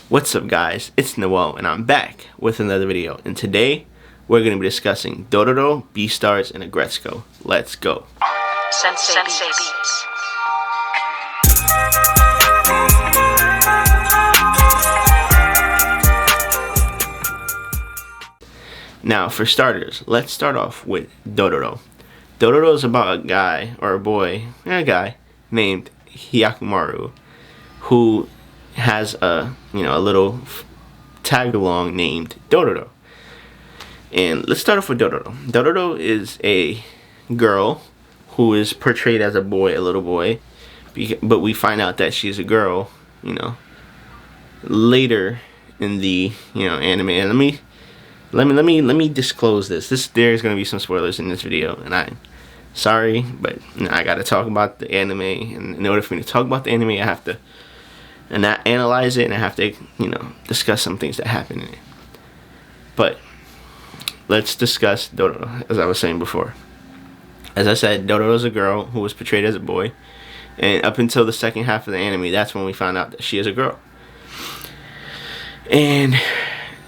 What's up guys, it's Noel and I'm back with another video, and today we're going to be discussing Dororo, Beastars, and Agretzko. Let's go. Sensei Beats. Now for starters, let's start off with Dororo. Dororo is about a guy, or a boy, a guy named Hyakumaru, who has a little tag along named Dororo. And let's start off with Dororo. Dororo is a girl who is portrayed as a boy, a little boy, but we find out that she's a girl, later in the anime. And let me disclose this. There's gonna be some spoilers in this video, and I'm sorry, but I gotta talk about the anime, and in order for me to talk about the anime, I have to analyze it, and I have to discuss some things that happen in it. But let's discuss Dororo, as I was saying before. As I said, Dororo is a girl who was portrayed as a boy, and up until the second half of the anime, that's when we found out that she is a girl. And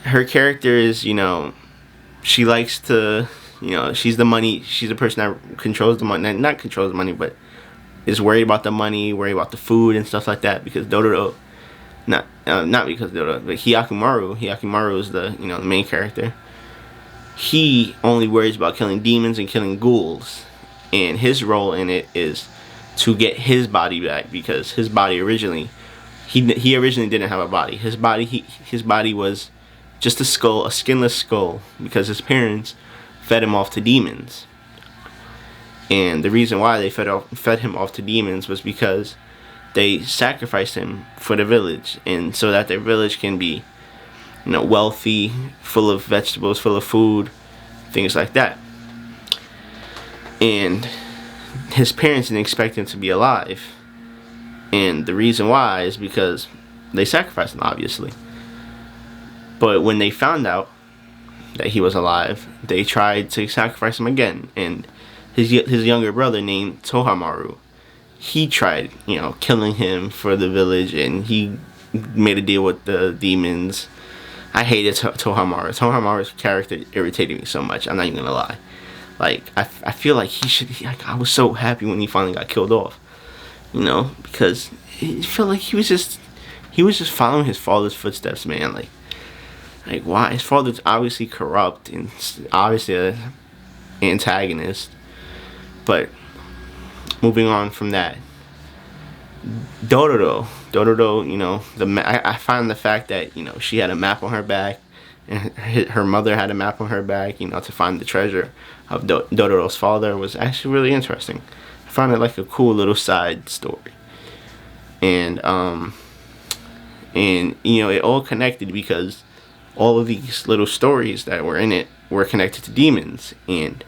her character is, she likes to, she's the person that controls the money, not controls the money, but is worried about the money, worried about the food and stuff like that, because Dororo, not because Dororo, but Hyakumaru is the the main character. He only worries about killing demons and killing ghouls, and his role in it is to get his body back, because his body originally, he originally didn't have a body. His body was just a skull, a skinless skull, because his parents fed him off to demons. And the reason why they fed him off to demons was because they sacrificed him for the village, and so that their village can be wealthy, full of vegetables, full of food, things like that. And his parents didn't expect him to be alive, and the reason why is because they sacrificed him, obviously. But when they found out that he was alive, they tried to sacrifice him again, and his younger brother named Tohamaru, he tried killing him for the village, and he made a deal with the demons. I hated Tohamaru. Tohamaru's character irritated me so much, I'm not even gonna lie. Like, I feel like I was so happy when he finally got killed off, because it felt like he was just following his father's footsteps, man. Like why? His father's obviously corrupt and obviously an antagonist. But moving on from that, Dororo, I find the fact that she had a map on her back, and her mother had a map on her back, to find the treasure of Dororo's father, was actually really interesting. I found it like a cool little side story, and it all connected because all of these little stories that were in it were connected to demons, and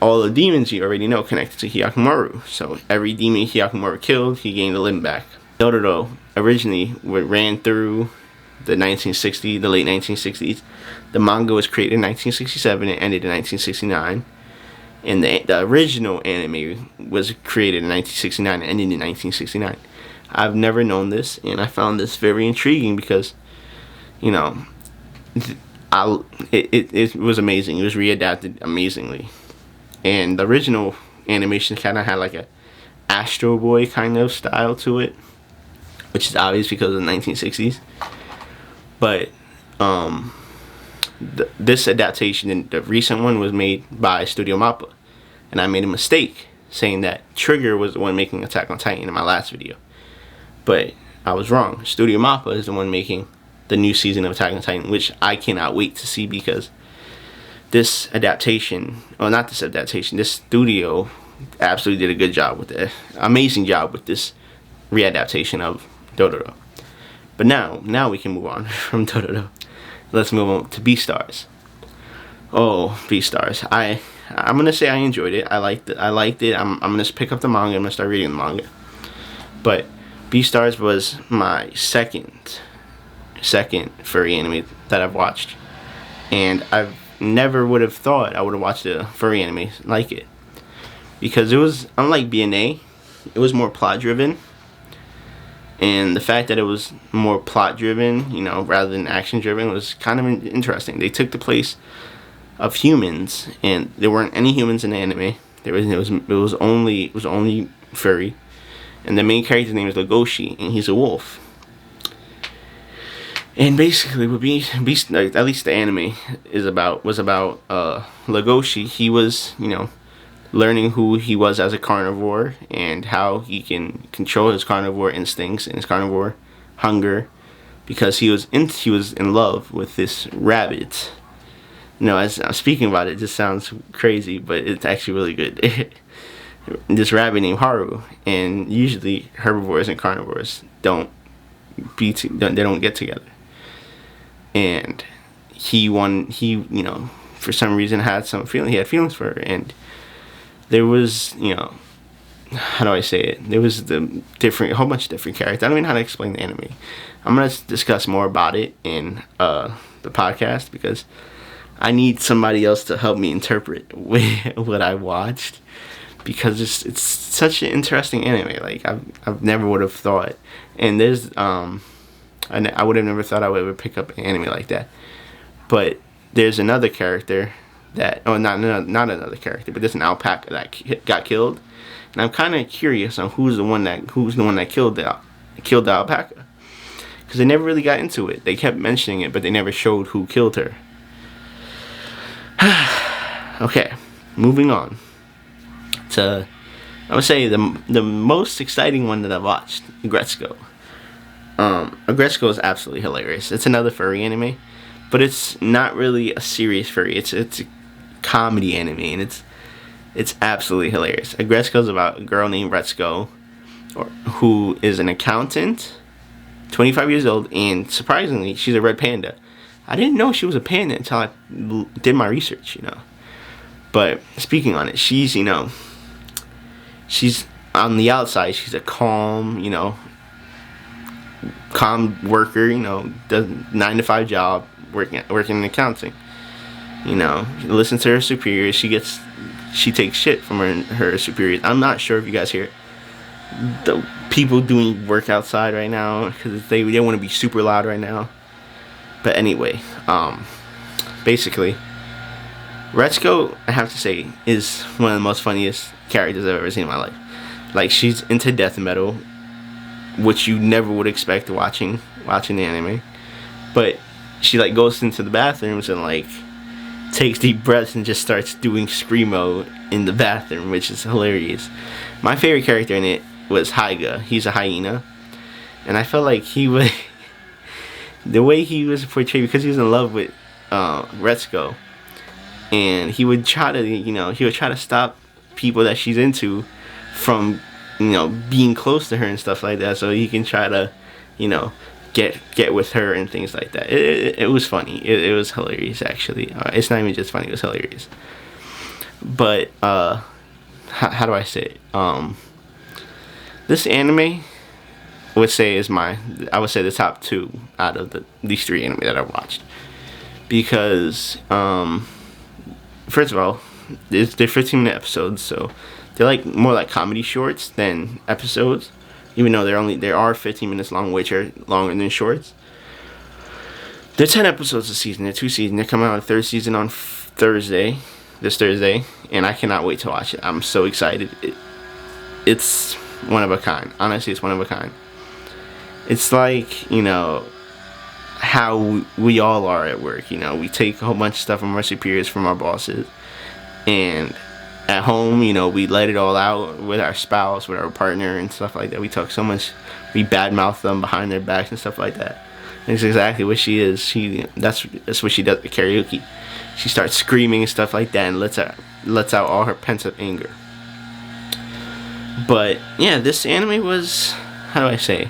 all the demons you already know connected to Hyakumaru. So every demon Hyakumaru killed, he gained a limb back. Dororo originally ran through the late 1960s. The manga was created in 1967 and ended in 1969. And the original anime was created in 1969 and ended in 1969. I've never known this, and I found this very intriguing because, it was amazing. It was readapted amazingly. And the original animation kind of had like a Astro Boy kind of style to it, which is obvious because of the 1960s. But this adaptation, the recent one, was made by Studio Mappa, and I made a mistake saying that Trigger was the one making Attack on Titan in my last video, but I was wrong. Studio Mappa is the one making the new season of Attack on Titan, which I cannot wait to see, because this adaptation, well, not this adaptation, this studio absolutely did a good job with it, amazing job with this readaptation of Dororo. But now we can move on from Dororo. Let's move on to Beastars. Oh, Beastars. I'm gonna say I enjoyed it. I liked it. I'm gonna pick up the manga. I'm gonna start reading the manga. But Beastars was my second furry anime that I've watched, and I've never would have thought I would have watched a furry anime like it, because it was, unlike BNA, it was more plot driven, And the fact that it was more plot driven, you know, rather than action driven, was kind of interesting. They took the place of humans, and there weren't any humans in the anime. It was only furry, and the main character's name is Legoshi, and he's a wolf. And basically, what like, at least the anime was about Legoshi. He was, you know, learning who he was as a carnivore and how he can control his carnivore instincts and his carnivore hunger, because he was in love with this rabbit. You know, as I'm speaking about it, just sounds crazy, but it's actually really good. This rabbit named Haru, and usually herbivores and carnivores don't get together. And he you know, for some reason had feelings for her, and there was, you know, how do I say it? There was a whole bunch of different characters. I don't even know how to explain the anime. I'm gonna discuss more about it in the podcast, because I need somebody else to help me interpret what I watched, because it's such an interesting anime. Like I've never would have thought, and there's I would have never thought I would ever pick up an anime like that. But there's another character not another character, but there's an alpaca that got killed, and I'm kind of curious on who's the one that killed the alpaca, because they never really got into it. They kept mentioning it, but they never showed who killed her. Okay, moving on to, I would say, the most exciting one that I've watched, Agretsuko. Agretsuko is absolutely hilarious. It's another furry anime, but it's not really a serious furry. It's a comedy anime, and it's absolutely hilarious. Agretsuko is about a girl named Retsuko, who is an accountant, 25 years old, and surprisingly, she's a red panda. I didn't know she was a panda until I did my research, you know. But speaking on it, she's, you know, she's on the outside, she's a calm worker, you know, does 9-to-5 job, working in accounting. You know, listens to her superiors. She takes shit from her superiors. I'm not sure if you guys hear the people doing work outside right now, because they want to be super loud right now. But anyway, basically, Retsuko, I have to say, is one of the most funniest characters I've ever seen in my life. Like, she's into death metal, which you never would expect watching the anime. But she, like, goes into the bathrooms and, like, takes deep breaths and just starts doing screamo in the bathroom, which is hilarious. My favorite character in it was Haiga. He's a hyena, and I felt like he was the way he was portrayed, because he was in love with Retsuko, and he would try to stop people that she's into from, you know, being close to her and stuff like that, so he can try to, you know, get with her and things like that. It was funny. It was hilarious, actually. It's not even just funny, it was hilarious. But how do I say it? This anime, I would say the top 2 out of these 3 anime that I watched, because first of all, they're 15-minute episodes, so they're like more like comedy shorts than episodes, even though they are 15 minutes long, which are longer than shorts. They're 10 episodes a season. They're 2 seasons. They're coming out with 3rd season on this Thursday, and I cannot wait to watch it. I'm so excited. It's one of a kind. Honestly, it's one of a kind. It's like, you know, how we all are at work. You know, we take a whole bunch of stuff from our superiors, from our bosses, and at home, you know, we let it all out with our spouse, with our partner, and stuff like that. We talk so much, we badmouth them behind their backs and stuff like that. That's exactly what she is. That's what she does at karaoke. She starts screaming and stuff like that, and lets out all her pent-up anger. But yeah, this anime was, how do I say?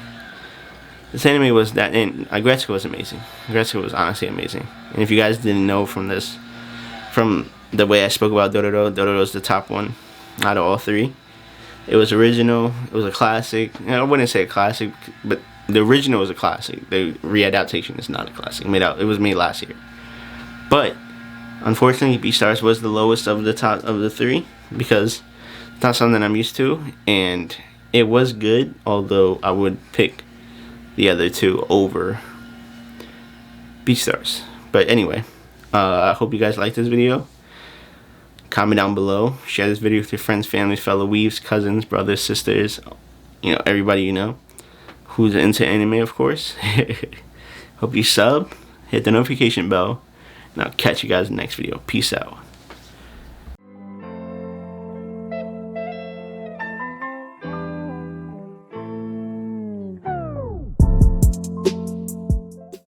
This anime was that, and Agretsuko was amazing. Agretsuko was honestly amazing. And if you guys didn't know from the way I spoke about Dororo is the top one out of all 3. It was original. It was a classic. I wouldn't say a classic, but the original was a classic. The readaptation is not a classic. It was made last year. But unfortunately, Beastars was the lowest of the top of the 3, because it's not something I'm used to, and it was good. Although I would pick the other two over Beastars. But anyway, I hope you guys liked this video. Comment down below. Share this video with your friends, families, fellow weaves, cousins, brothers, sisters, you know, everybody you know who's into anime, of course. Hope you sub, hit the notification bell, and I'll catch you guys in the next video. Peace out.